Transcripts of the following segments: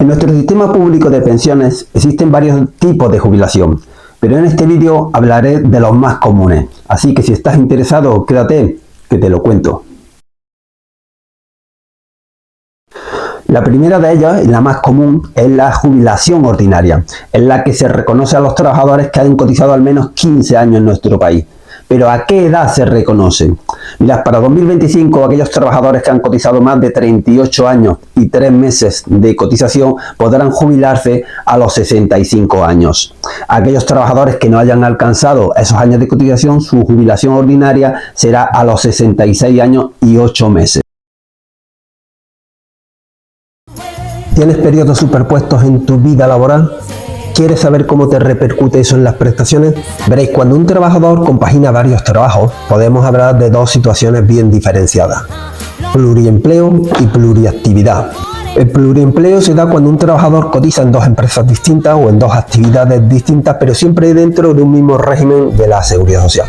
En nuestro sistema público de pensiones existen varios tipos de jubilación, pero en este vídeo hablaré de los más comunes, así que si estás interesado, quédate, que te lo cuento. La primera de ellas, y la más común, es la jubilación ordinaria, en la que se reconoce a los trabajadores que hayan cotizado al menos 15 años en nuestro país. ¿Pero a qué edad se reconoce? Mirad, para 2025 aquellos trabajadores que han cotizado más de 38 años y 3 meses de cotización podrán jubilarse a los 65 años. Aquellos trabajadores que no hayan alcanzado esos años de cotización, su jubilación ordinaria será a los 66 años y 8 meses. ¿Tienes periodos superpuestos en tu vida laboral? ¿Quieres saber cómo te repercute eso en las prestaciones? Veréis, cuando un trabajador compagina varios trabajos, podemos hablar de dos situaciones bien diferenciadas: pluriempleo y pluriactividad. El pluriempleo se da cuando un trabajador cotiza en dos empresas distintas o en dos actividades distintas, pero siempre dentro de un mismo régimen de la Seguridad Social.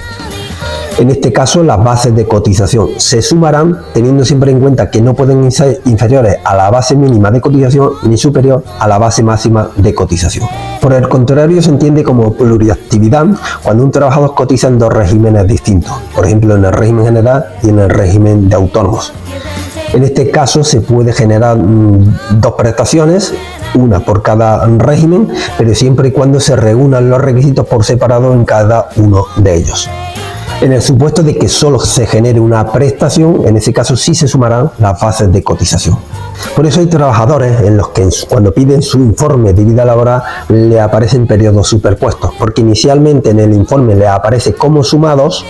En este caso, las bases de cotización se sumarán teniendo siempre en cuenta que no pueden ser inferiores a la base mínima de cotización ni superior a la base máxima de cotización. Por el contrario, se entiende como pluriactividad cuando un trabajador cotiza en dos regímenes distintos, por ejemplo en el régimen general y en el régimen de autónomos. En este caso se puede generar dos prestaciones, una por cada régimen, pero siempre y cuando se reúnan los requisitos por separado en cada uno de ellos. En el supuesto de que solo se genere una prestación, en ese caso sí se sumarán las bases de cotización. Por eso hay trabajadores en los que cuando piden su informe de vida laboral le aparecen periodos superpuestos, porque inicialmente en el informe le aparece como sumados,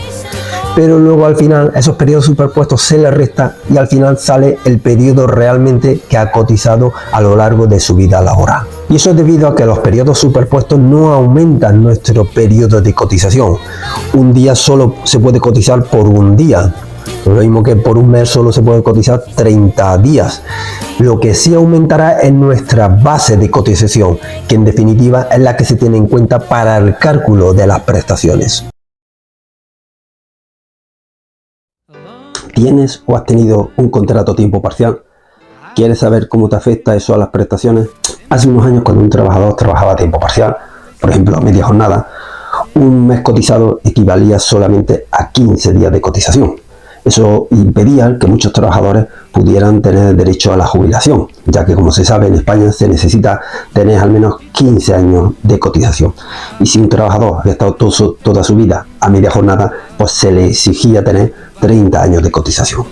pero luego al final esos periodos superpuestos se le restan y al final sale el periodo realmente que ha cotizado a lo largo de su vida laboral. Y eso es debido a que los periodos superpuestos no aumentan nuestro periodo de cotización. Un día solo se puede cotizar por un día, lo mismo que por un mes solo se puede cotizar 30 días. Lo que sí aumentará es nuestra base de cotización, que en definitiva es la que se tiene en cuenta para el cálculo de las prestaciones. ¿Tienes o has tenido un contrato a tiempo parcial? ¿Quieres saber cómo te afecta eso a las prestaciones? Hace unos años, cuando un trabajador trabajaba a tiempo parcial, por ejemplo a media jornada, un mes cotizado equivalía solamente a 15 días de cotización. Eso impedía que muchos trabajadores pudieran tener derecho a la jubilación, ya que, como se sabe, en España se necesita tener al menos 15 años de cotización. Y si un trabajador había estado toda su vida a media jornada, pues se le exigía tener 30 años de cotización.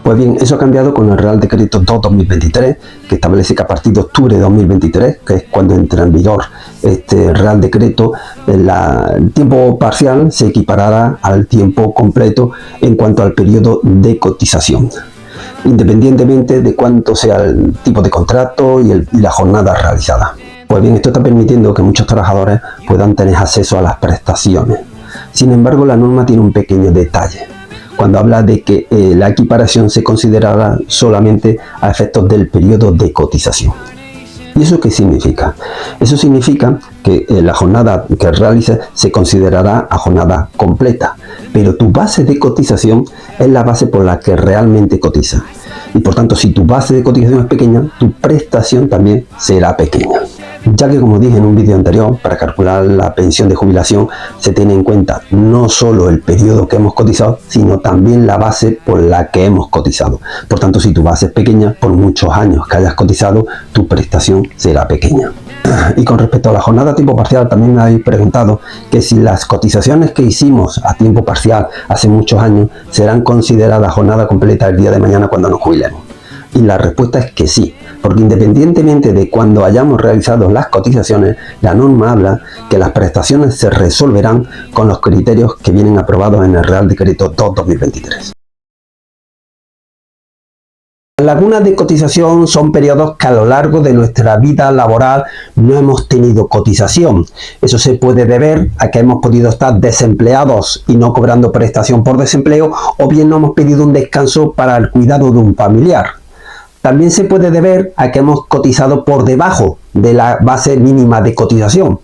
Pues bien, eso ha cambiado con el Real Decreto 2/2023, que establece que a partir de octubre de 2023, que es cuando entra en vigor este Real Decreto, el tiempo parcial se equiparará al tiempo completo en cuanto al periodo de cotización, independientemente de cuánto sea el tipo de contrato y la jornada realizada. Pues bien, esto está permitiendo que muchos trabajadores puedan tener acceso a las prestaciones. Sin embargo, la norma tiene un pequeño detalle, cuando habla de que la equiparación se considerará solamente a efectos del periodo de cotización. ¿Y eso qué significa? Eso significa que la jornada que realices se considerará a jornada completa, pero tu base de cotización es la base por la que realmente cotizas. Y por tanto, si tu base de cotización es pequeña, tu prestación también será pequeña. Ya que, como dije en un vídeo anterior, para calcular la pensión de jubilación se tiene en cuenta no solo el periodo que hemos cotizado, sino también la base por la que hemos cotizado. Por tanto, si tu base es pequeña, por muchos años que hayas cotizado, tu prestación será pequeña. Y con respecto a la jornada a tiempo parcial, también me habéis preguntado que si las cotizaciones que hicimos a tiempo parcial hace muchos años serán consideradas jornada completa el día de mañana cuando nos jubilemos. Y la respuesta es que sí, porque independientemente de cuando hayamos realizado las cotizaciones, la norma habla que las prestaciones se resolverán con los criterios que vienen aprobados en el Real Decreto 2/2023. Las lagunas de cotización son periodos que a lo largo de nuestra vida laboral no hemos tenido cotización. Eso se puede deber a que hemos podido estar desempleados y no cobrando prestación por desempleo, o bien no hemos pedido un descanso para el cuidado de un familiar. También se puede deber a que hemos cotizado por debajo de la base mínima de cotización,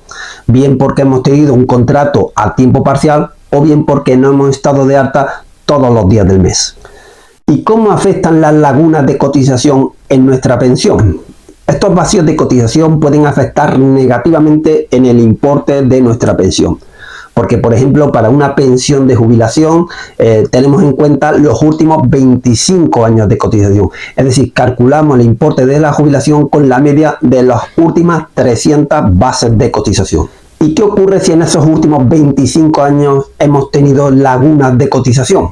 bien porque hemos tenido un contrato a tiempo parcial o bien porque no hemos estado de alta todos los días del mes. ¿Y cómo afectan las lagunas de cotización en nuestra pensión? Estos vacíos de cotización pueden afectar negativamente en el importe de nuestra pensión. Porque, por ejemplo, para una pensión de jubilación tenemos en cuenta los últimos 25 años de cotización. Es decir, calculamos el importe de la jubilación con la media de las últimas 300 bases de cotización. ¿Y qué ocurre si en esos últimos 25 años hemos tenido lagunas de cotización?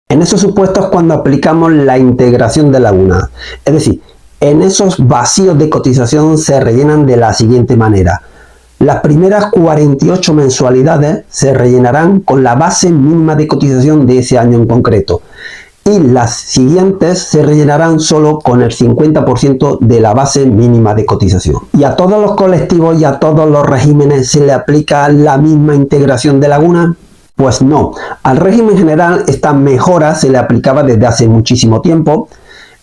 En esos supuestos cuando aplicamos la integración de lagunas. Es decir, en esos vacíos de cotización se rellenan de la siguiente manera. Las primeras 48 mensualidades se rellenarán con la base mínima de cotización de ese año en concreto y las siguientes se rellenarán solo con el 50% de la base mínima de cotización. ¿Y a todos los colectivos y a todos los regímenes se le aplica la misma integración de laguna? Pues no. Al régimen general esta mejora se le aplicaba desde hace muchísimo tiempo.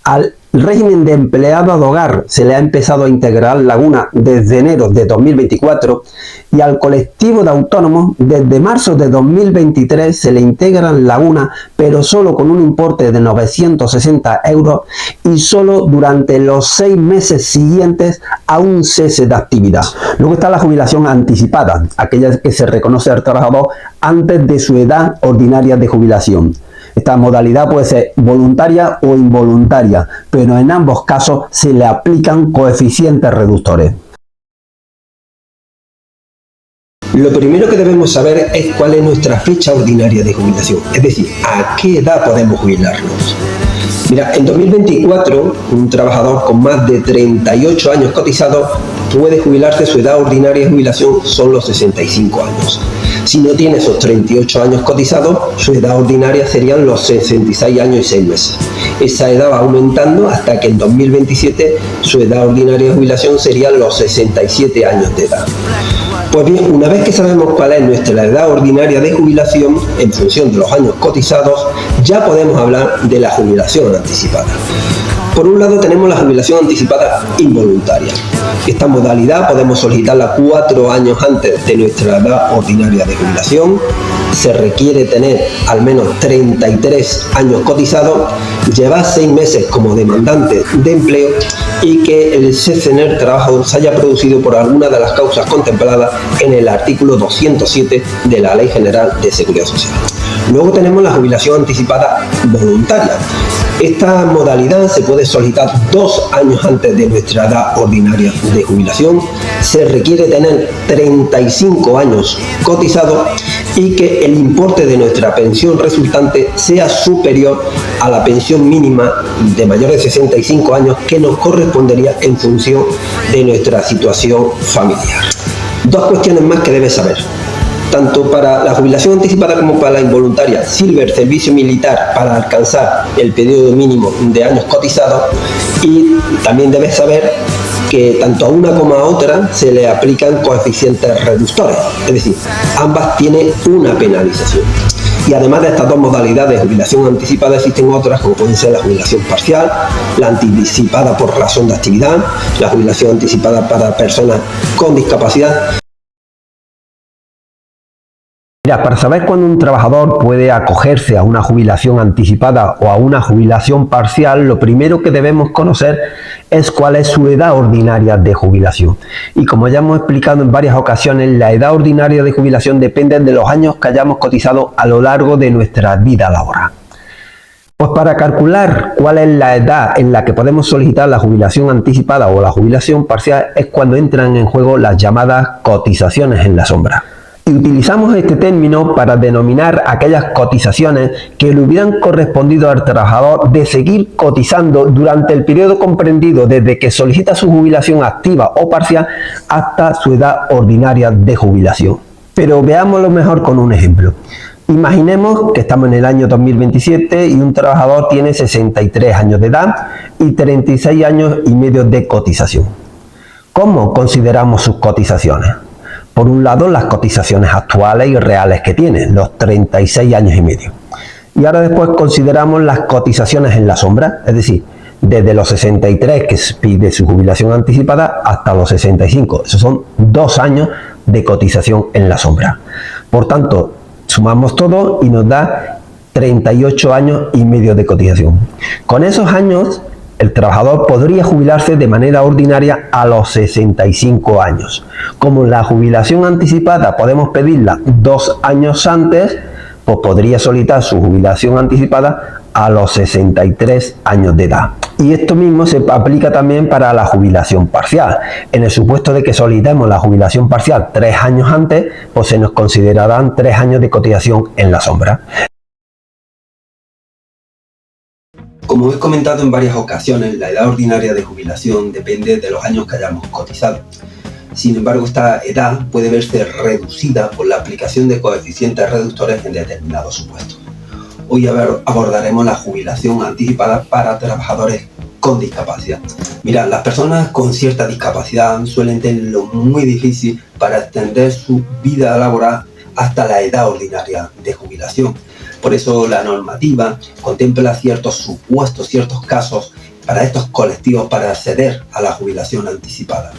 Al régimen de empleado de hogar se le ha empezado a integrar laguna desde enero de 2024 y al colectivo de autónomos desde marzo de 2023 se le integran laguna, pero solo con un importe de 960 euros y solo durante los 6 meses siguientes a un cese de actividad. Luego está la jubilación anticipada, aquella que se reconoce al trabajador antes de su edad ordinaria de jubilación. Esta modalidad puede ser voluntaria o involuntaria, pero en ambos casos se le aplican coeficientes reductores. Lo primero que debemos saber es cuál es nuestra fecha ordinaria de jubilación, es decir, a qué edad podemos jubilarnos. Mira, en 2024, un trabajador con más de 38 años cotizados puede jubilarse. Su edad ordinaria de jubilación son los 65 años. Si no tiene esos 38 años cotizados, su edad ordinaria serían los 66 años y 6 meses. Esa edad va aumentando hasta que en 2027 su edad ordinaria de jubilación serían los 67 años de edad. Pues bien, una vez que sabemos cuál es nuestra edad ordinaria de jubilación, en función de los años cotizados, ya podemos hablar de la jubilación anticipada. Por un lado tenemos la jubilación anticipada involuntaria. Esta modalidad podemos solicitarla 4 años antes de nuestra edad ordinaria de jubilación. Se requiere tener al menos 33 años cotizados, llevar 6 meses como demandante de empleo y que el cese en el trabajo se haya producido por alguna de las causas contempladas en el artículo 207 de la Ley General de Seguridad Social. Luego tenemos la jubilación anticipada voluntaria. Esta modalidad se puede solicitar 2 años antes de nuestra edad ordinaria de jubilación. Se requiere tener 35 años cotizados y que el importe de nuestra pensión resultante sea superior a la pensión mínima de mayores de 65 años que nos correspondería en función de nuestra situación familiar. 2 cuestiones más que debes saber. Tanto para la jubilación anticipada como para la involuntaria sirve el servicio militar para alcanzar el periodo mínimo de años cotizados, y también debes saber que tanto a una como a otra se le aplican coeficientes reductores, es decir, ambas tienen una penalización. Y además de estas 2 modalidades de jubilación anticipada existen otras como pueden ser la jubilación parcial, la anticipada por razón de actividad, la jubilación anticipada para personas con discapacidad. Mira, para saber cuándo un trabajador puede acogerse a una jubilación anticipada o a una jubilación parcial, lo primero que debemos conocer es cuál es su edad ordinaria de jubilación. Y como ya hemos explicado en varias ocasiones, la edad ordinaria de jubilación depende de los años que hayamos cotizado a lo largo de nuestra vida laboral. Pues para calcular cuál es la edad en la que podemos solicitar la jubilación anticipada o la jubilación parcial es cuando entran en juego las llamadas cotizaciones en la sombra. Y utilizamos este término para denominar aquellas cotizaciones que le hubieran correspondido al trabajador de seguir cotizando durante el periodo comprendido desde que solicita su jubilación activa o parcial hasta su edad ordinaria de jubilación. Pero veámoslo mejor con un ejemplo. Imaginemos que estamos en el año 2027 y un trabajador tiene 63 años de edad y 36 años y medio de cotización. ¿Cómo consideramos sus cotizaciones? Por un lado, las cotizaciones actuales y reales que tiene, los 36 años y medio. Y ahora después consideramos las cotizaciones en la sombra, es decir, desde los 63 que pide su jubilación anticipada hasta los 65. Esos son 2 años de cotización en la sombra. Por tanto, sumamos todo y nos da 38 años y medio de cotización. Con esos años, el trabajador podría jubilarse de manera ordinaria a los 65 años. Como la jubilación anticipada podemos pedirla 2 años antes, pues podría solicitar su jubilación anticipada a los 63 años de edad. Y esto mismo se aplica también para la jubilación parcial. En el supuesto de que solicitemos la jubilación parcial 3 años antes, pues se nos considerarán 3 años de cotización en la sombra. Como he comentado en varias ocasiones, la edad ordinaria de jubilación depende de los años que hayamos cotizado. Sin embargo, esta edad puede verse reducida por la aplicación de coeficientes reductores en determinados supuestos. Hoy abordaremos la jubilación anticipada para trabajadores con discapacidad. Mirad, las personas con cierta discapacidad suelen tenerlo muy difícil para extender su vida laboral hasta la edad ordinaria de jubilación. Por eso la normativa contempla ciertos supuestos, ciertos casos para estos colectivos para acceder a la jubilación anticipada.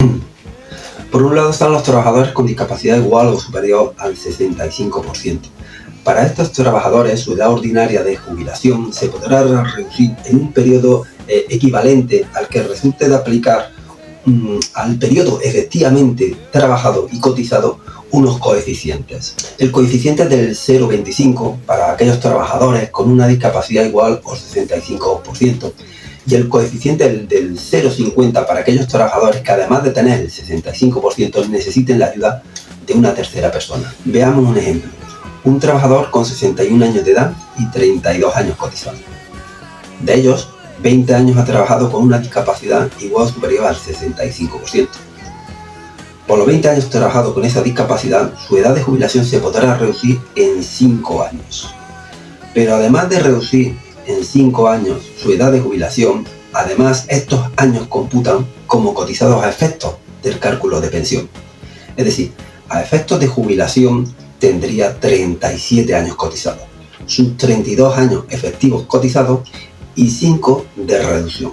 Por un lado están los trabajadores con discapacidad igual o superior al 65%. Para estos trabajadores, su edad ordinaria de jubilación se podrá reducir en un periodo equivalente al que resulte de aplicar al periodo efectivamente trabajado y cotizado unos coeficientes. El coeficiente del 0,25 para aquellos trabajadores con una discapacidad igual al 65%. Y el coeficiente del 0,50 para aquellos trabajadores que además de tener el 65% necesiten la ayuda de una tercera persona. Veamos un ejemplo. Un trabajador con 61 años de edad y 32 años cotizados. De ellos, 20 años ha trabajado con una discapacidad igual o superior al 65%. Por los 20 años trabajado con esa discapacidad, su edad de jubilación se podrá reducir en 5 años. Pero además de reducir en 5 años su edad de jubilación, además estos años computan como cotizados a efectos del cálculo de pensión. Es decir, a efectos de jubilación tendría 37 años cotizados, sus 32 años efectivos cotizados y 5 de reducción.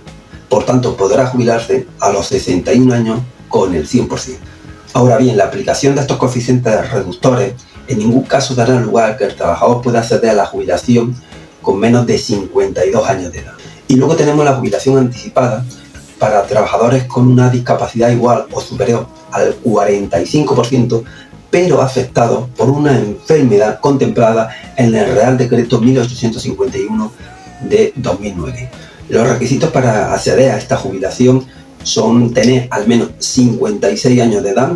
Por tanto, podrá jubilarse a los 61 años con el 100%. Ahora bien, la aplicación de estos coeficientes reductores en ningún caso dará lugar a que el trabajador pueda acceder a la jubilación con menos de 52 años de edad. Y luego tenemos la jubilación anticipada para trabajadores con una discapacidad igual o superior al 45%, pero afectados por una enfermedad contemplada en el Real Decreto 1851 de 2009. Los requisitos para acceder a esta jubilación son tener al menos 56 años de edad,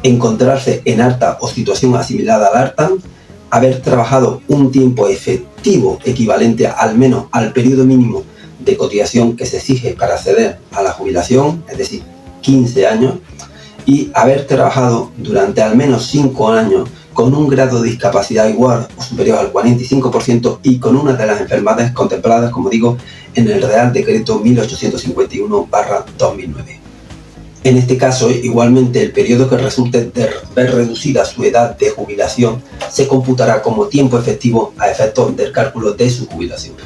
encontrarse en alta o situación asimilada al alta, haber trabajado un tiempo efectivo equivalente al menos al periodo mínimo de cotización que se exige para acceder a la jubilación, es decir, 15 años, y haber trabajado durante al menos 5 años con un grado de discapacidad igual o superior al 45% y con una de las enfermedades contempladas, como digo, en el Real Decreto 1851/2009. En este caso, igualmente, el periodo que resulte de ver reducida su edad de jubilación se computará como tiempo efectivo a efectos del cálculo de su jubilación.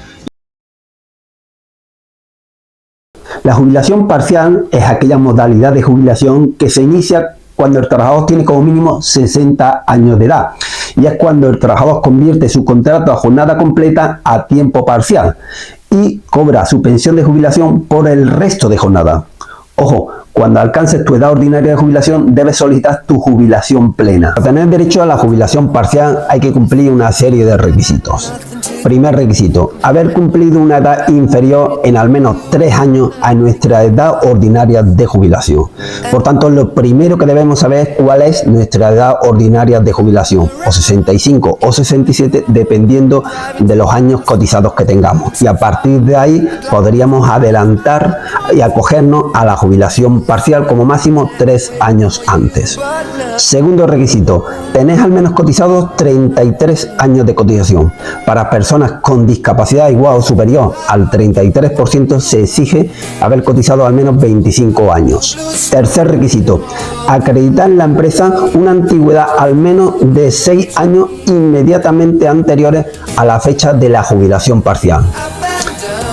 La jubilación parcial es aquella modalidad de jubilación que se inicia cuando el trabajador tiene como mínimo 60 años de edad. Y es cuando el trabajador convierte su contrato a jornada completa a tiempo parcial y cobra su pensión de jubilación por el resto de jornada. Ojo, cuando alcances tu edad ordinaria de jubilación debes solicitar tu jubilación plena. Para tener derecho a la jubilación parcial hay que cumplir una serie de requisitos. Primer requisito, haber cumplido una edad inferior en al menos 3 años a nuestra edad ordinaria de jubilación. Por tanto, lo primero que debemos saber es cuál es nuestra edad ordinaria de jubilación, o 65 o 67, dependiendo de los años cotizados que tengamos. Y a partir de ahí podríamos adelantar y acogernos a la jubilación parcial como máximo 3 años antes. Segundo requisito, tener al menos cotizados 33 años de cotización. Para personas con discapacidad igual o superior al 33% se exige haber cotizado al menos 25 años. Tercer requisito, acreditar en la empresa una antigüedad al menos de 6 años inmediatamente anteriores a la fecha de la jubilación parcial.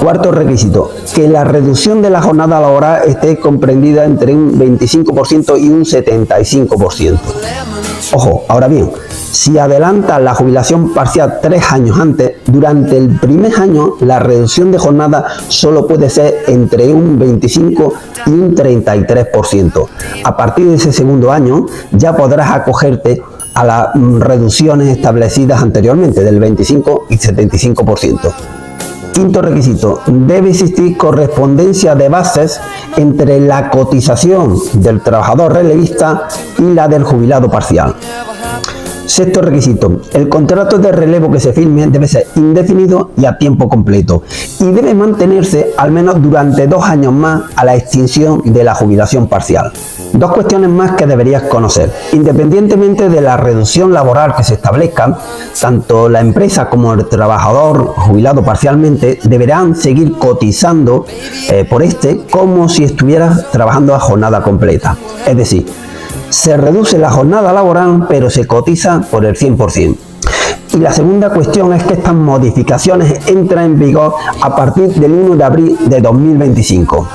Cuarto requisito, que la reducción de la jornada laboral esté comprendida entre un 25% y un 75%. Ojo, ahora bien, Si adelantas la jubilación parcial 3 años antes, durante el primer año la reducción de jornada solo puede ser entre un 25 y un 33%. A partir de ese segundo año ya podrás acogerte a las reducciones establecidas anteriormente del 25 y 75%. Quinto requisito, debe existir correspondencia de bases entre la cotización del trabajador relevista y la del jubilado parcial. Sexto requisito, el contrato de relevo que se firme debe ser indefinido y a tiempo completo y debe mantenerse al menos durante 2 años más a la extinción de la jubilación parcial. Dos cuestiones más que deberías conocer. Independientemente de la reducción laboral que se establezca, tanto la empresa como el trabajador jubilado parcialmente deberán seguir cotizando por como si estuvieras trabajando a jornada completa. Es decir, se reduce la jornada laboral, pero se cotiza por el 100%. Y la segunda cuestión es que estas modificaciones entran en vigor a partir del 1 de abril de 2025.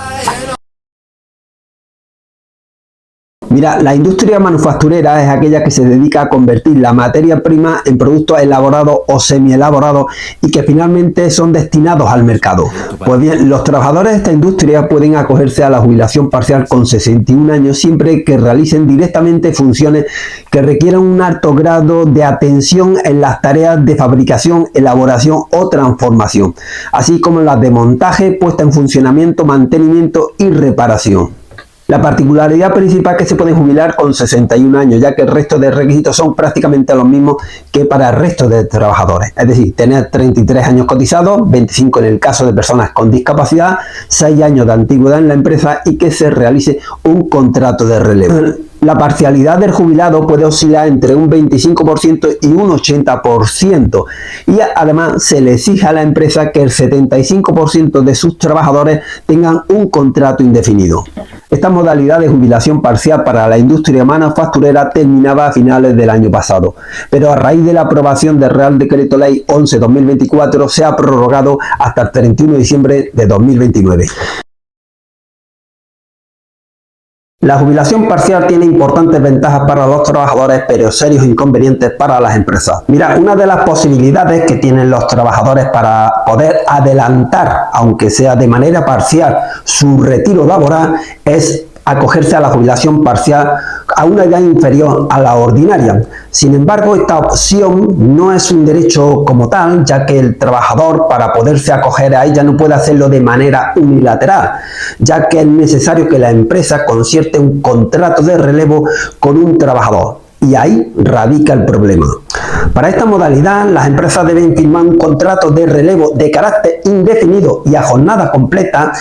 Mira, la industria manufacturera es aquella que se dedica a convertir la materia prima en productos elaborados o semielaborados y que finalmente son destinados al mercado. Pues bien, los trabajadores de esta industria pueden acogerse a la jubilación parcial con 61 años siempre que realicen directamente funciones que requieran un alto grado de atención en las tareas de fabricación, elaboración o transformación, así como las de montaje, puesta en funcionamiento, mantenimiento y reparación. La particularidad principal es que se pueden jubilar con 61 años, ya que el resto de requisitos son prácticamente los mismos que para el resto de trabajadores. Es decir, tener 33 años cotizados, 25 en el caso de personas con discapacidad, 6 años de antigüedad en la empresa y que se realice un contrato de relevo. La parcialidad del jubilado puede oscilar entre un 25% y un 80% y además se le exige a la empresa que el 75% de sus trabajadores tengan un contrato indefinido. Esta modalidad de jubilación parcial para la industria manufacturera terminaba a finales del año pasado, pero a raíz de la aprobación del Real Decreto Ley 11/2024 se ha prorrogado hasta el 31 de diciembre de 2029. La jubilación parcial tiene importantes ventajas para los trabajadores, pero serios inconvenientes para las empresas. Mira, una de las posibilidades que tienen los trabajadores para poder adelantar, aunque sea de manera parcial, su retiro laboral es acogerse a la jubilación parcial a una edad inferior a la ordinaria. Sin embargo, esta opción no es un derecho como tal, ya que el trabajador, para poderse acoger a ella, no puede hacerlo de manera unilateral, ya que es necesario que la empresa concierte un contrato de relevo con un trabajador. Y ahí radica el problema. Para esta modalidad, las empresas deben firmar un contrato de relevo de carácter indefinido y a jornada completa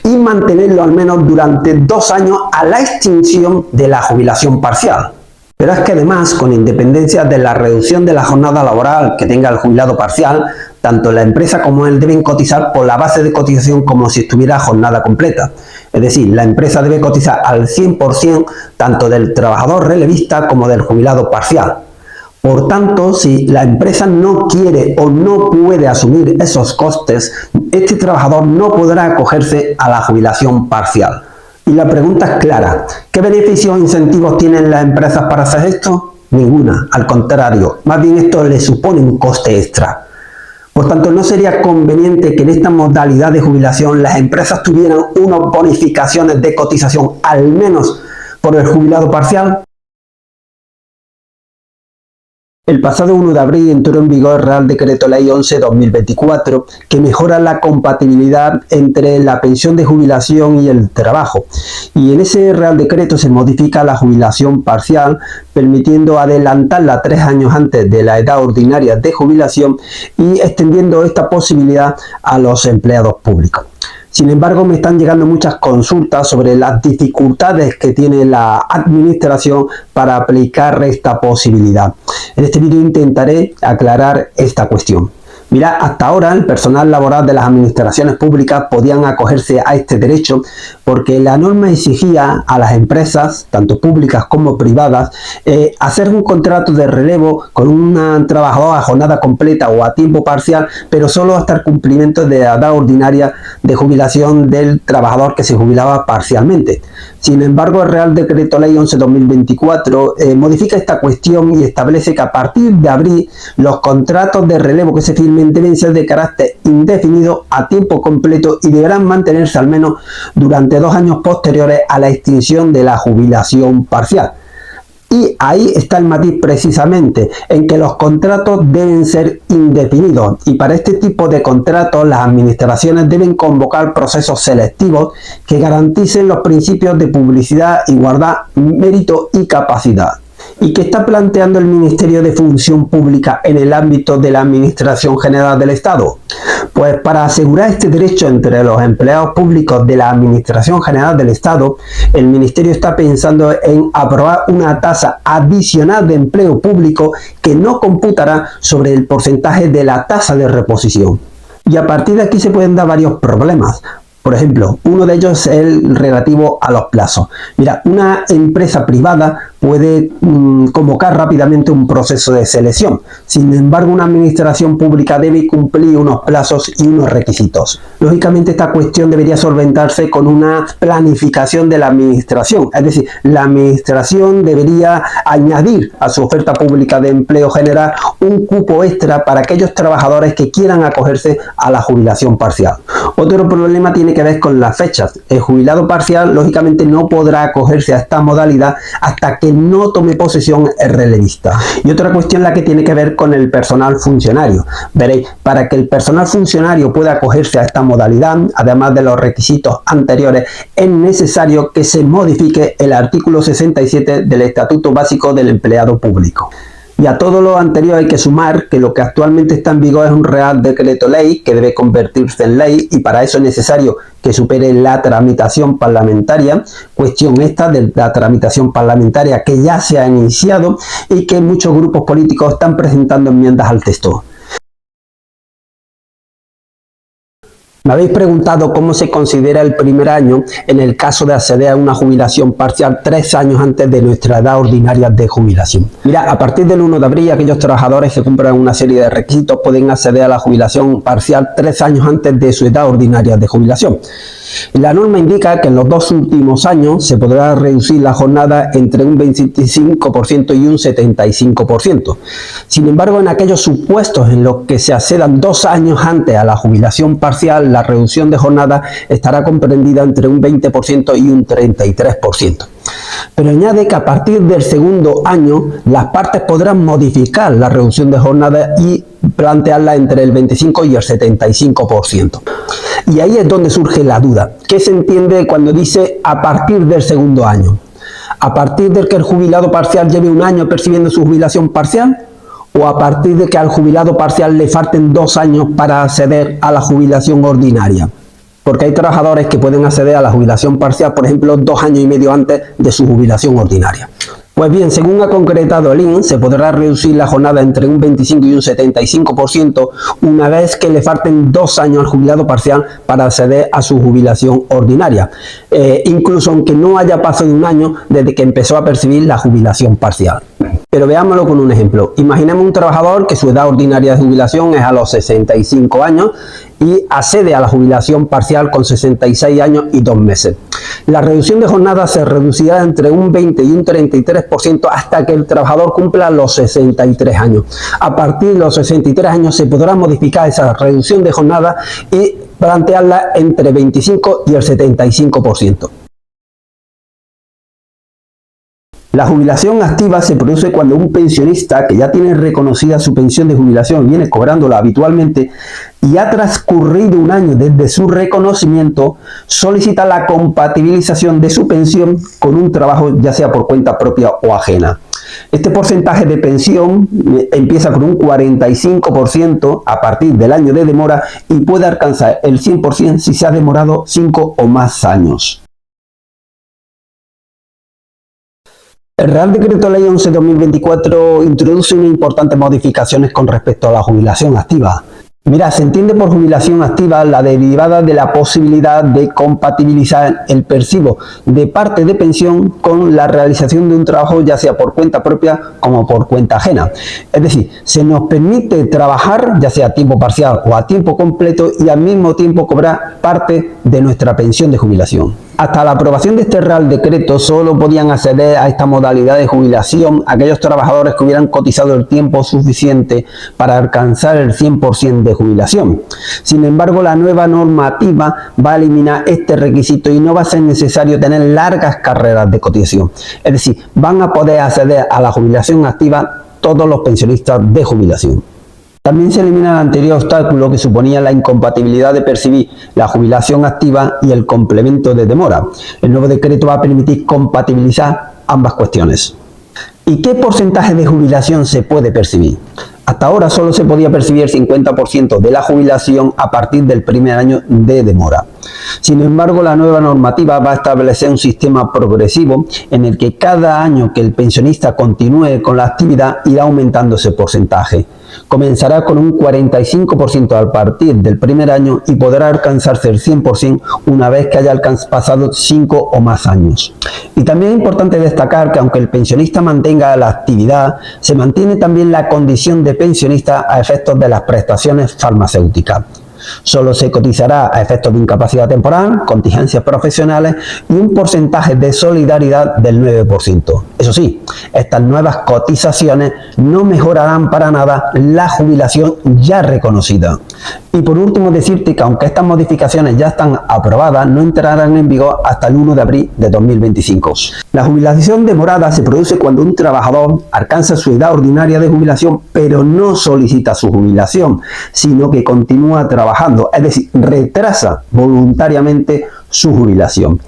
y mantenerlo al menos durante 2 años a la extinción de la jubilación parcial. Pero es que además, con independencia de la reducción de la jornada laboral que tenga el jubilado parcial, tanto la empresa como él deben cotizar por la base de cotización como si estuviera a jornada completa. Es decir, la empresa debe cotizar al 100% tanto del trabajador relevista como del jubilado parcial. Por tanto, si la empresa no quiere o no puede asumir esos costes, este trabajador no podrá acogerse a la jubilación parcial. Y la pregunta es clara, ¿qué beneficios o incentivos tienen las empresas para hacer esto? Ninguna, al contrario, más bien esto le supone un coste extra. Por tanto, ¿no sería conveniente que en esta modalidad de jubilación las empresas tuvieran unas bonificaciones de cotización, al menos por el jubilado parcial? El pasado 1 de abril entró en vigor el Real Decreto Ley 11/2024 que mejora la compatibilidad entre la pensión de jubilación y el trabajo. Y en ese Real Decreto se modifica la jubilación parcial, permitiendo adelantarla 3 años antes de la edad ordinaria de jubilación y extendiendo esta posibilidad a los empleados públicos. Sin embargo, me están llegando muchas consultas sobre las dificultades que tiene la administración para aplicar esta posibilidad. En este vídeo intentaré aclarar esta cuestión. Mira, hasta ahora el personal laboral de las administraciones públicas podían acogerse a este derecho porque la norma exigía a las empresas, tanto públicas como privadas, hacer un contrato de relevo con un trabajador a jornada completa o a tiempo parcial, pero solo hasta el cumplimiento de la edad ordinaria de jubilación del trabajador que se jubilaba parcialmente. Sin embargo, el Real Decreto Ley 11/2024 modifica esta cuestión y establece que a partir de abril los contratos de relevo que se firmen deben ser de carácter indefinido a tiempo completo y deberán mantenerse al menos durante 2 años posteriores a la extinción de la jubilación parcial. Y ahí está el matiz precisamente, en que los contratos deben ser indefinidos y para este tipo de contratos las administraciones deben convocar procesos selectivos que garanticen los principios de publicidad, igualdad, mérito y capacidad. ¿Y qué está planteando el Ministerio de Función Pública en el ámbito de la Administración General del Estado? Pues para asegurar este derecho entre los empleados públicos de la Administración General del Estado, el Ministerio está pensando en aprobar una tasa adicional de empleo público que no computará sobre el porcentaje de la tasa de reposición. Y a partir de aquí se pueden dar varios problemas. Por ejemplo, uno de ellos es el relativo a los plazos. Mira, una empresa privada puede convocar rápidamente un proceso de selección. Sin embargo, una administración pública debe cumplir unos plazos y unos requisitos. Lógicamente, esta cuestión debería solventarse con una planificación de la administración. Es decir, la administración debería añadir a su oferta pública de empleo general un cupo extra para aquellos trabajadores que quieran acogerse a la jubilación parcial. Otro problema tiene que ver con las fechas. El jubilado parcial lógicamente no podrá acogerse a esta modalidad hasta que no tome posesión el relevista. Y otra cuestión la que tiene que ver con el personal funcionario. Veréis, para que el personal funcionario pueda acogerse a esta modalidad, además de los requisitos anteriores, es necesario que se modifique el artículo 67 del Estatuto Básico del Empleado Público. Y a todo lo anterior hay que sumar que lo que actualmente está en vigor es un Real Decreto Ley que debe convertirse en ley y para eso es necesario que supere la tramitación parlamentaria, cuestión esta de la tramitación parlamentaria que ya se ha iniciado y que muchos grupos políticos están presentando enmiendas al texto. Me habéis preguntado cómo se considera el primer año en el caso de acceder a una jubilación parcial 3 años antes de nuestra edad ordinaria de jubilación. Mira, a partir del 1 de abril, aquellos trabajadores que cumplan una serie de requisitos pueden acceder a la jubilación parcial 3 años antes de su edad ordinaria de jubilación. La norma indica que en los 2 últimos años se podrá reducir la jornada entre un 25% y un 75%. Sin embargo, en aquellos supuestos en los que se accedan 2 años antes a la jubilación parcial, la reducción de jornada estará comprendida entre un 20% y un 33%. Pero añade que a partir del segundo año las partes podrán modificar la reducción de jornada y plantearla entre el 25 y el 75%. Y ahí es donde surge la duda. ¿Qué se entiende cuando dice a partir del segundo año? ¿A partir de que el jubilado parcial lleve 1 año percibiendo su jubilación parcial? ¿O a partir de que al jubilado parcial le falten 2 años para acceder a la jubilación ordinaria? Porque hay trabajadores que pueden acceder a la jubilación parcial, por ejemplo, 2 años y medio antes de su jubilación ordinaria. Pues bien, según ha concretado el INS, se podrá reducir la jornada entre un 25 y un 75% una vez que le falten 2 años al jubilado parcial para acceder a su jubilación ordinaria, incluso aunque no haya pasado 1 año desde que empezó a percibir la jubilación parcial. Pero veámoslo con un ejemplo. Imaginemos un trabajador que su edad ordinaria de jubilación es a los 65 años y accede a la jubilación parcial con 66 años y 2 meses. La reducción de jornada se reducirá entre un 20 y un 33% hasta que el trabajador cumpla los 63 años. A partir de los 63 años se podrá modificar esa reducción de jornada y plantearla entre 25 y el 75%. La jubilación activa se produce cuando un pensionista que ya tiene reconocida su pensión de jubilación y viene cobrándola habitualmente y ha transcurrido 1 año desde su reconocimiento, solicita la compatibilización de su pensión con un trabajo ya sea por cuenta propia o ajena. Este porcentaje de pensión empieza con un 45% a partir del año de demora y puede alcanzar el 100% si se ha demorado 5 o más años. El Real Decreto Ley 11/2024 introduce unas importantes modificaciones con respecto a la jubilación activa. Mira, se entiende por jubilación activa la derivada de la posibilidad de compatibilizar el percibo de parte de pensión con la realización de un trabajo, ya sea por cuenta propia como por cuenta ajena. Es decir, se nos permite trabajar, ya sea a tiempo parcial o a tiempo completo, y al mismo tiempo cobrar parte de nuestra pensión de jubilación. Hasta la aprobación de este Real Decreto solo podían acceder a esta modalidad de jubilación aquellos trabajadores que hubieran cotizado el tiempo suficiente para alcanzar el 100% de jubilación. Sin embargo, la nueva normativa va a eliminar este requisito y no va a ser necesario tener largas carreras de cotización. Es decir, van a poder acceder a la jubilación activa todos los pensionistas de jubilación. También se elimina el anterior obstáculo que suponía la incompatibilidad de percibir la jubilación activa y el complemento de demora. El nuevo decreto va a permitir compatibilizar ambas cuestiones. ¿Y qué porcentaje de jubilación se puede percibir? Hasta ahora solo se podía percibir el 50% de la jubilación a partir del primer año de demora. Sin embargo, la nueva normativa va a establecer un sistema progresivo en el que cada año que el pensionista continúe con la actividad irá aumentando ese porcentaje. Comenzará con un 45% a partir del primer año y podrá alcanzarse el 100% una vez que haya pasado 5 o más años. Y también es importante destacar que aunque el pensionista mantenga la actividad, se mantiene también la condición de pensionista a efectos de las prestaciones farmacéuticas. Solo se cotizará a efectos de incapacidad temporal, contingencias profesionales y un porcentaje de solidaridad del 9%. Eso sí, estas nuevas cotizaciones no mejorarán para nada la jubilación ya reconocida. Y por último decirte que aunque estas modificaciones ya están aprobadas, no entrarán en vigor hasta el 1 de abril de 2025. La jubilación demorada se produce cuando un trabajador alcanza su edad ordinaria de jubilación, pero no solicita su jubilación, sino que continúa trabajando, es decir, retrasa voluntariamente su jubilación.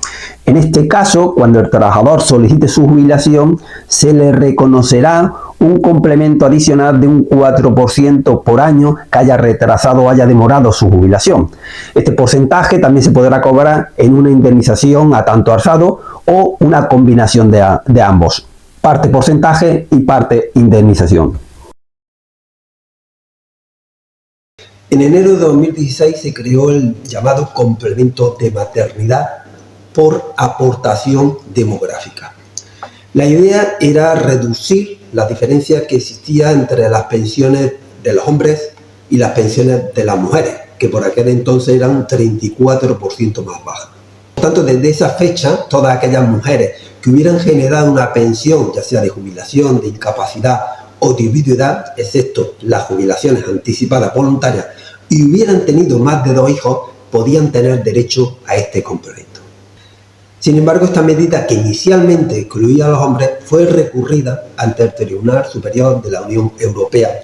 En este caso, cuando el trabajador solicite su jubilación, se le reconocerá un complemento adicional de un 4% por año que haya retrasado o haya demorado su jubilación. Este porcentaje también se podrá cobrar en una indemnización a tanto alzado o una combinación de ambos, parte porcentaje y parte indemnización. En enero de 2016 se creó el llamado complemento de maternidad por aportación demográfica. La idea era reducir la diferencia que existía entre las pensiones de los hombres y las pensiones de las mujeres, que por aquel entonces eran un 34% más bajas. Por tanto, desde esa fecha, todas aquellas mujeres que hubieran generado una pensión, ya sea de jubilación, de incapacidad o de viudedad, excepto las jubilaciones anticipadas voluntarias, y hubieran tenido más de 2 hijos, podían tener derecho a este complemento. Sin embargo, esta medida, que inicialmente excluía a los hombres, fue recurrida ante el Tribunal Superior de la Unión Europea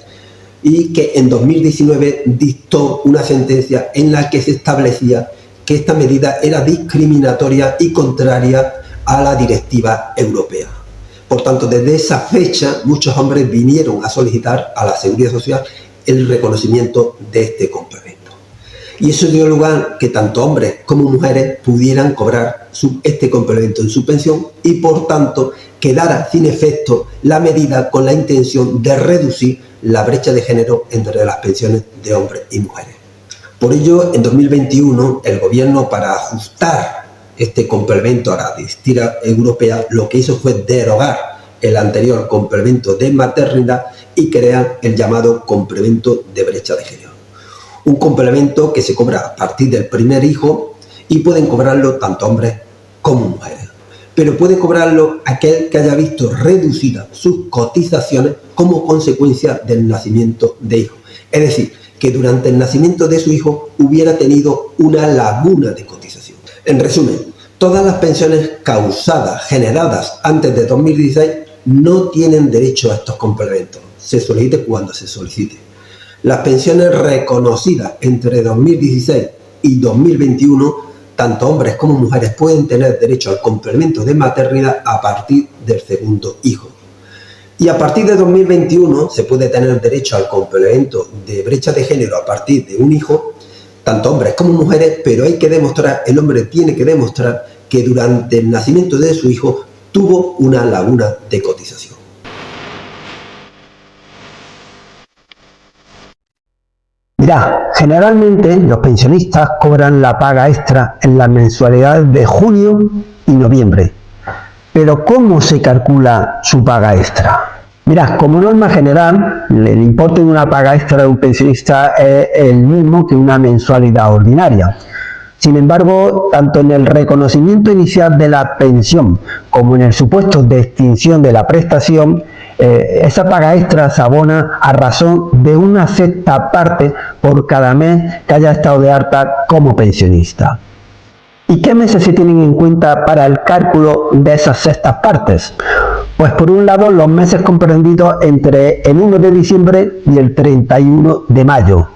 y que en 2019 dictó una sentencia en la que se establecía que esta medida era discriminatoria y contraria a la directiva europea. Por tanto, desde esa fecha, muchos hombres vinieron a solicitar a la Seguridad Social el reconocimiento de este complemento. Y eso dio lugar que tanto hombres como mujeres pudieran cobrar este complemento en su pensión y, por tanto, quedara sin efecto la medida con la intención de reducir la brecha de género entre las pensiones de hombres y mujeres. Por ello, en 2021, el gobierno, para ajustar este complemento a la directiva europea, lo que hizo fue derogar el anterior complemento de maternidad y crear el llamado complemento de brecha de género. Un complemento que se cobra a partir del primer hijo y pueden cobrarlo tanto hombres como mujeres. Pero puede cobrarlo aquel que haya visto reducidas sus cotizaciones como consecuencia del nacimiento de hijos. Es decir, que durante el nacimiento de su hijo hubiera tenido una laguna de cotización. En resumen, todas las pensiones causadas, generadas antes de 2016, no tienen derecho a estos complementos. Se solicite cuando se solicite. Las pensiones reconocidas entre 2016 y 2021, tanto hombres como mujeres pueden tener derecho al complemento de maternidad a partir del segundo hijo. Y a partir de 2021 se puede tener derecho al complemento de brecha de género a partir de un hijo, tanto hombres como mujeres, pero hay que demostrar, el hombre tiene que demostrar que durante el nacimiento de su hijo tuvo una laguna de cotización. Mirá, generalmente los pensionistas cobran la paga extra en las mensualidades de junio y noviembre. Pero ¿cómo se calcula su paga extra? Mirá, como norma general, el importe de una paga extra de un pensionista es el mismo que una mensualidad ordinaria. Sin embargo, tanto en el reconocimiento inicial de la pensión como en el supuesto de extinción de la prestación, esa paga extra se abona a razón de una sexta parte por cada mes que haya estado de alta como pensionista. ¿Y qué meses se tienen en cuenta para el cálculo de esas sextas partes? Pues por un lado los meses comprendidos entre el 1 de diciembre y el 31 de mayo.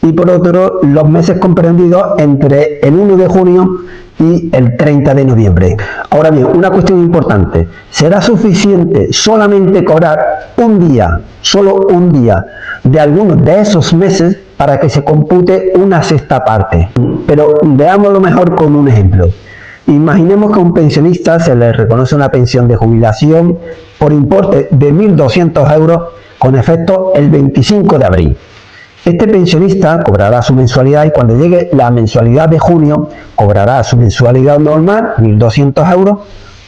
Y por otro, los meses comprendidos entre el 1 de junio y el 30 de noviembre. Ahora bien, una cuestión importante. ¿Será suficiente solamente cobrar un día, solo un día, de algunos de esos meses para que se compute una sexta parte? Pero veámoslo mejor con un ejemplo. Imaginemos que a un pensionista se le reconoce una pensión de jubilación por importe de 1.200 euros con efecto el 25 de abril. Este pensionista cobrará su mensualidad y cuando llegue la mensualidad de junio cobrará su mensualidad normal, 1.200 euros,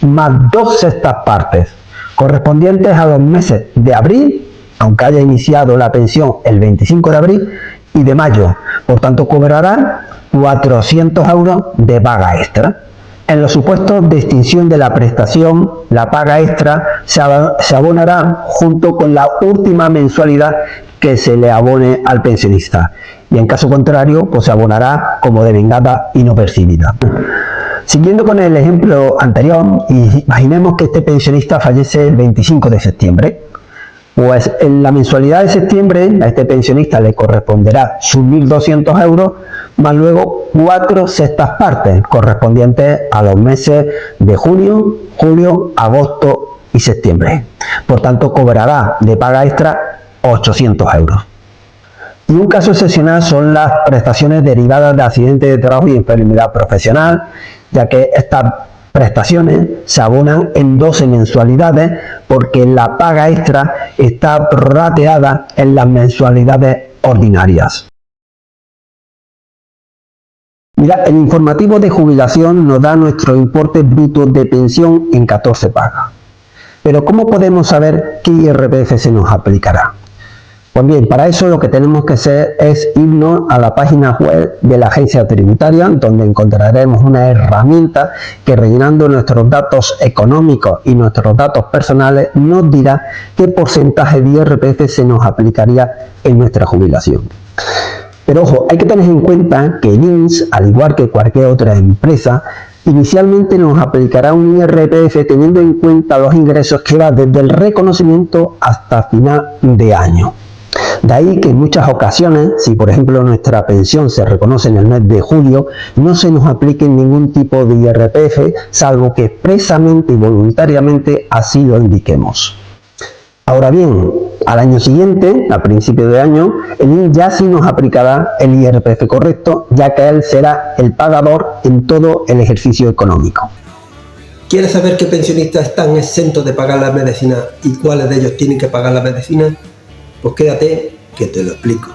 más dos sextas partes, correspondientes a los meses de abril, aunque haya iniciado la pensión el 25 de abril, y de mayo. Por tanto, cobrará 400 euros de paga extra. En los supuestos de extinción de la prestación, la paga extra se abonará junto con la última mensualidad que se le abone al pensionista. Y en caso contrario, pues se abonará como devengada y no percibida. Siguiendo con el ejemplo anterior, imaginemos que este pensionista fallece el 25 de septiembre. Pues en la mensualidad de septiembre a este pensionista le corresponderá sus 1.200 euros, más luego 4 sextas partes correspondientes a los meses de junio, julio, agosto y septiembre. Por tanto, cobrará de paga extra 800 euros. Y un caso excepcional son las prestaciones derivadas de accidentes de trabajo y enfermedad profesional, ya que estas prestaciones se abonan en 12 mensualidades porque la paga extra está prorrateada en las mensualidades ordinarias. Mira, el informativo de jubilación nos da nuestro importe bruto de pensión en 14 pagas. Pero ¿cómo podemos saber qué IRPF se nos aplicará? Pues bien, para eso lo que tenemos que hacer es irnos a la página web de la agencia tributaria, donde encontraremos una herramienta que rellenando nuestros datos económicos y nuestros datos personales nos dirá qué porcentaje de IRPF se nos aplicaría en nuestra jubilación. Pero ojo, hay que tener en cuenta que el INS, al igual que cualquier otra empresa, inicialmente nos aplicará un IRPF teniendo en cuenta los ingresos que va desde el reconocimiento hasta final de año. De ahí que en muchas ocasiones, si por ejemplo nuestra pensión se reconoce en el mes de julio, no se nos aplique ningún tipo de IRPF, salvo que expresamente y voluntariamente así lo indiquemos. Ahora bien, al año siguiente, a principio de año, el INS ya sí nos aplicará el IRPF correcto, ya que él será el pagador en todo el ejercicio económico. ¿Quieres saber qué pensionistas están exentos de pagar la medicina y cuáles de ellos tienen que pagar la medicina? Pues quédate que te lo explico.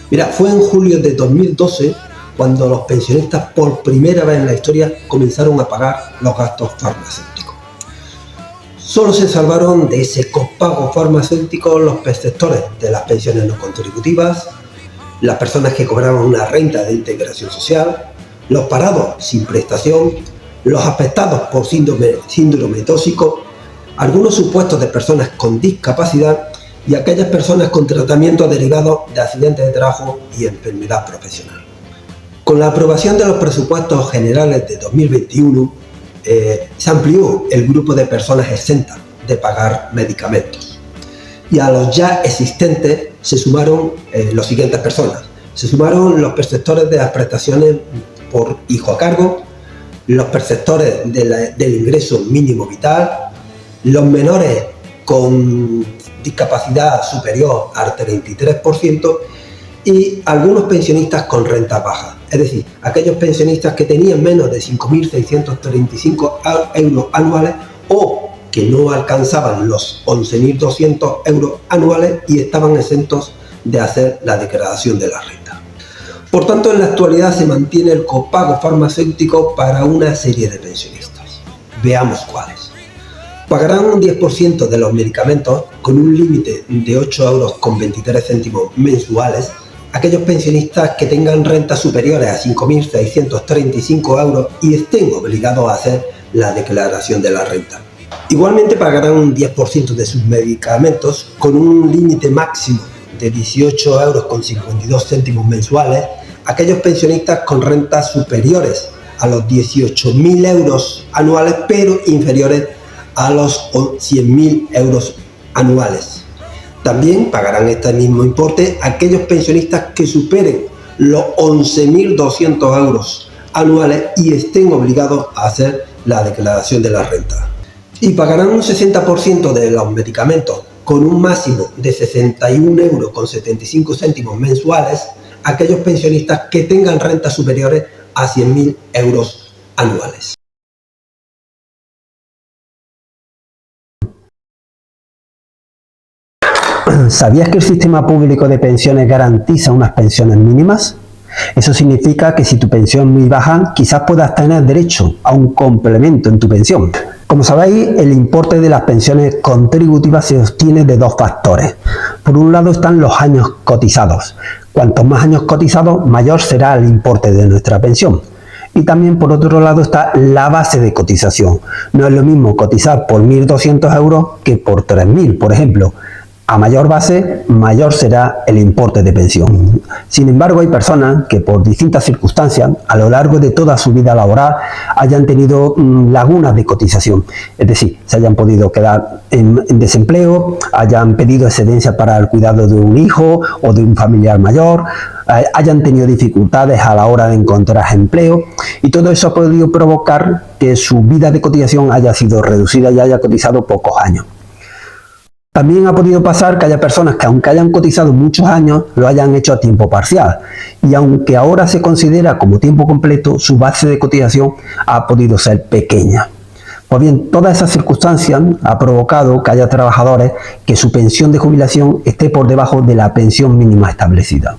Mira, fue en julio de 2012 cuando los pensionistas por primera vez en la historia comenzaron a pagar los gastos farmacéuticos. Solo se salvaron de ese copago farmacéutico los perceptores de las pensiones no contributivas, las personas que cobraban una renta de integración social, los parados sin prestación, los afectados por síndrome tóxico, algunos supuestos de personas con discapacidad y aquellas personas con tratamientos derivados de accidentes de trabajo y enfermedad profesional. Con la aprobación de los presupuestos generales de 2021, se amplió el grupo de personas exentas de pagar medicamentos. Y a los ya existentes se sumaron las siguientes personas. Se sumaron los perceptores de las prestaciones por hijo a cargo, los perceptores del ingreso mínimo vital, los menores con discapacidad superior al 33% y algunos pensionistas con renta baja, es decir, aquellos pensionistas que tenían menos de 5.635 euros anuales o que no alcanzaban los 11.200 euros anuales y estaban exentos de hacer la declaración de la renta. Por tanto, en la actualidad se mantiene el copago farmacéutico para una serie de pensionistas. Veamos cuáles. Pagarán un 10% de los medicamentos con un límite de 8,23 € mensuales aquellos pensionistas que tengan rentas superiores a 5.635 € y estén obligados a hacer la declaración de la renta. Igualmente pagarán un 10% de sus medicamentos con un límite máximo de 18,52 € mensuales aquellos pensionistas con rentas superiores a los 18.000 € anuales pero inferiores a los 100.000 € anuales. También pagarán este mismo importe aquellos pensionistas que superen los 11.200 € anuales y estén obligados a hacer la declaración de la renta. Y pagarán un 60% de los medicamentos con un máximo de 61,75 € mensuales aquellos pensionistas que tengan rentas superiores a 100.000 € anuales. ¿Sabías que el sistema público de pensiones garantiza unas pensiones mínimas? Eso significa que si tu pensión es muy baja, quizás puedas tener derecho a un complemento en tu pensión. Como sabéis, el importe de las pensiones contributivas se obtiene de dos factores. Por un lado están los años cotizados. Cuantos más años cotizados, mayor será el importe de nuestra pensión. Y también por otro lado está la base de cotización. No es lo mismo cotizar por 1.200 € que por 3.000, por ejemplo. A mayor base, mayor será el importe de pensión. Sin embargo, hay personas que por distintas circunstancias, a lo largo de toda su vida laboral, hayan tenido lagunas de cotización. Es decir, se hayan podido quedar en desempleo, hayan pedido excedencia para el cuidado de un hijo o de un familiar mayor, hayan tenido dificultades a la hora de encontrar empleo, y todo eso ha podido provocar que su vida de cotización haya sido reducida y haya cotizado pocos años. También ha podido pasar que haya personas que, aunque hayan cotizado muchos años, lo hayan hecho a tiempo parcial, y aunque ahora se considera como tiempo completo, su base de cotización ha podido ser pequeña. Pues bien, todas esas circunstancias han provocado que haya trabajadores que su pensión de jubilación esté por debajo de la pensión mínima establecida.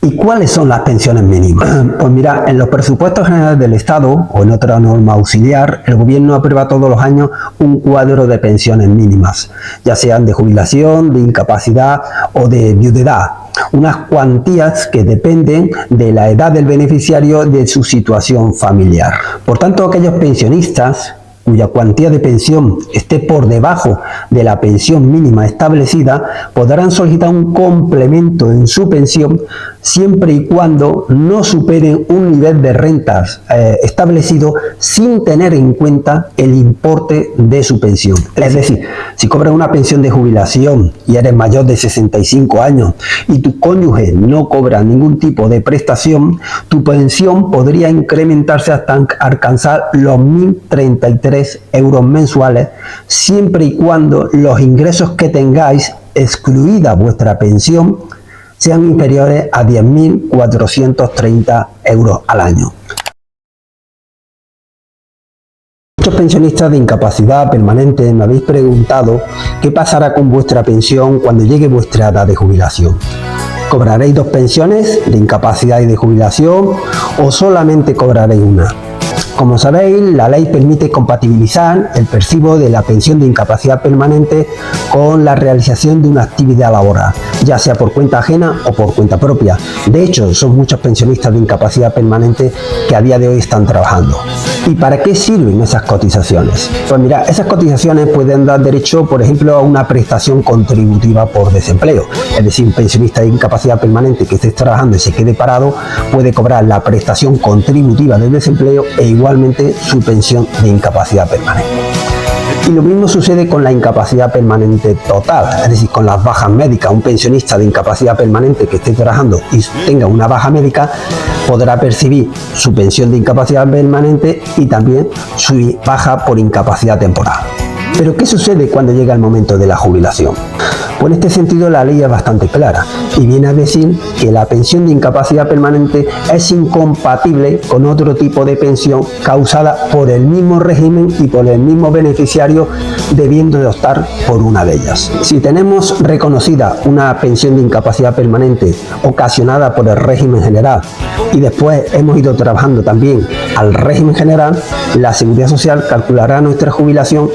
¿Y cuáles son las pensiones mínimas? Pues mira, en los presupuestos generales del Estado o en otra norma auxiliar, el gobierno aprueba todos los años un cuadro de pensiones mínimas, ya sean de jubilación, de incapacidad o de viudedad. Unas cuantías que dependen de la edad del beneficiario, de su situación familiar. Por tanto, aquellos pensionistas cuya cuantía de pensión esté por debajo de la pensión mínima establecida, podrán solicitar un complemento en su pensión siempre y cuando no superen un nivel de rentas establecido sin tener en cuenta el importe de su pensión. Es decir, si cobras una pensión de jubilación y eres mayor de 65 años y tu cónyuge no cobra ningún tipo de prestación, tu pensión podría incrementarse hasta alcanzar los 1.033 € mensuales, siempre y cuando los ingresos que tengáis, excluida vuestra pensión, sean inferiores a 10.430 € al año. Muchos pensionistas de incapacidad permanente me habéis preguntado qué pasará con vuestra pensión cuando llegue vuestra edad de jubilación. ¿Cobraréis dos pensiones, de incapacidad y de jubilación, o solamente cobraréis una? Como sabéis, la ley permite compatibilizar el percibo de la pensión de incapacidad permanente con la realización de una actividad laboral, ya sea por cuenta ajena o por cuenta propia. De hecho, son muchos pensionistas de incapacidad permanente que a día de hoy están trabajando. ¿Y para qué sirven esas cotizaciones? Pues mira, esas cotizaciones pueden dar derecho, por ejemplo, a una prestación contributiva por desempleo. Es decir, un pensionista de incapacidad permanente que esté trabajando y se quede parado puede cobrar la prestación contributiva del desempleo e igualmente su pensión de incapacidad permanente. Y lo mismo sucede con la incapacidad permanente total, es decir, con las bajas médicas. Un pensionista de incapacidad permanente que esté trabajando y tenga una baja médica podrá percibir su pensión de incapacidad permanente y también su baja por incapacidad temporal. Pero ¿qué sucede cuando llega el momento de la jubilación? Pues en este sentido la ley es bastante clara. y viene a decir que la pensión de incapacidad permanente es incompatible con otro tipo de pensión causada por el mismo régimen y por el mismo beneficiario, debiendo de optar por una de ellas. Si tenemos reconocida una pensión de incapacidad permanente ocasionada por el régimen general y después hemos ido trabajando también al régimen general, la Seguridad Social calculará nuestra jubilación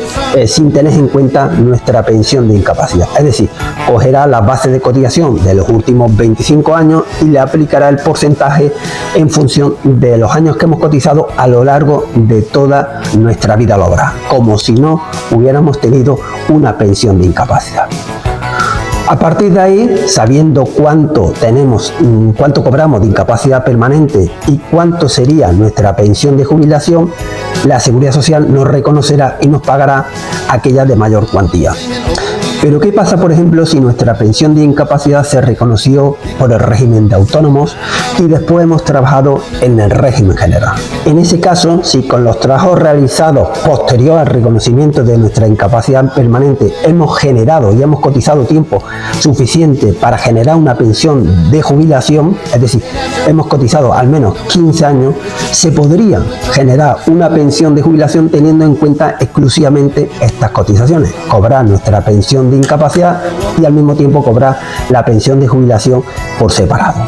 sin tener en cuenta nuestra pensión de incapacidad. Es decir, cogerá la base de cotización de los últimos 25 años y le aplicará el porcentaje en función de los años que hemos cotizado a lo largo de toda nuestra vida laboral, como si no hubiéramos tenido una pensión de incapacidad. A partir de ahí, sabiendo cuánto cobramos de incapacidad permanente y cuánto sería nuestra pensión de jubilación, la Seguridad Social nos reconocerá y nos pagará aquella de mayor cuantía. Pero ¿qué pasa, por ejemplo, si nuestra pensión de incapacidad se reconoció por el régimen de autónomos y después hemos trabajado en el régimen general? En ese caso, si con los trabajos realizados posterior al reconocimiento de nuestra incapacidad permanente hemos generado y hemos cotizado tiempo suficiente para generar una pensión de jubilación, es decir, hemos cotizado al menos 15 años, se podría generar una pensión de jubilación teniendo en cuenta exclusivamente estas cotizaciones, cobrar nuestra pensión de incapacidad y al mismo tiempo cobrar la pensión de jubilación por separado.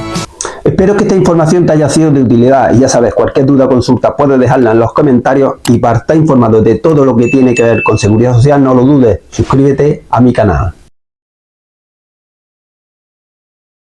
Espero que esta información te haya sido de utilidad y ya sabes, cualquier duda o consulta puedes dejarla en los comentarios, y para estar informado de todo lo que tiene que ver con Seguridad Social no lo dudes, suscríbete a mi canal.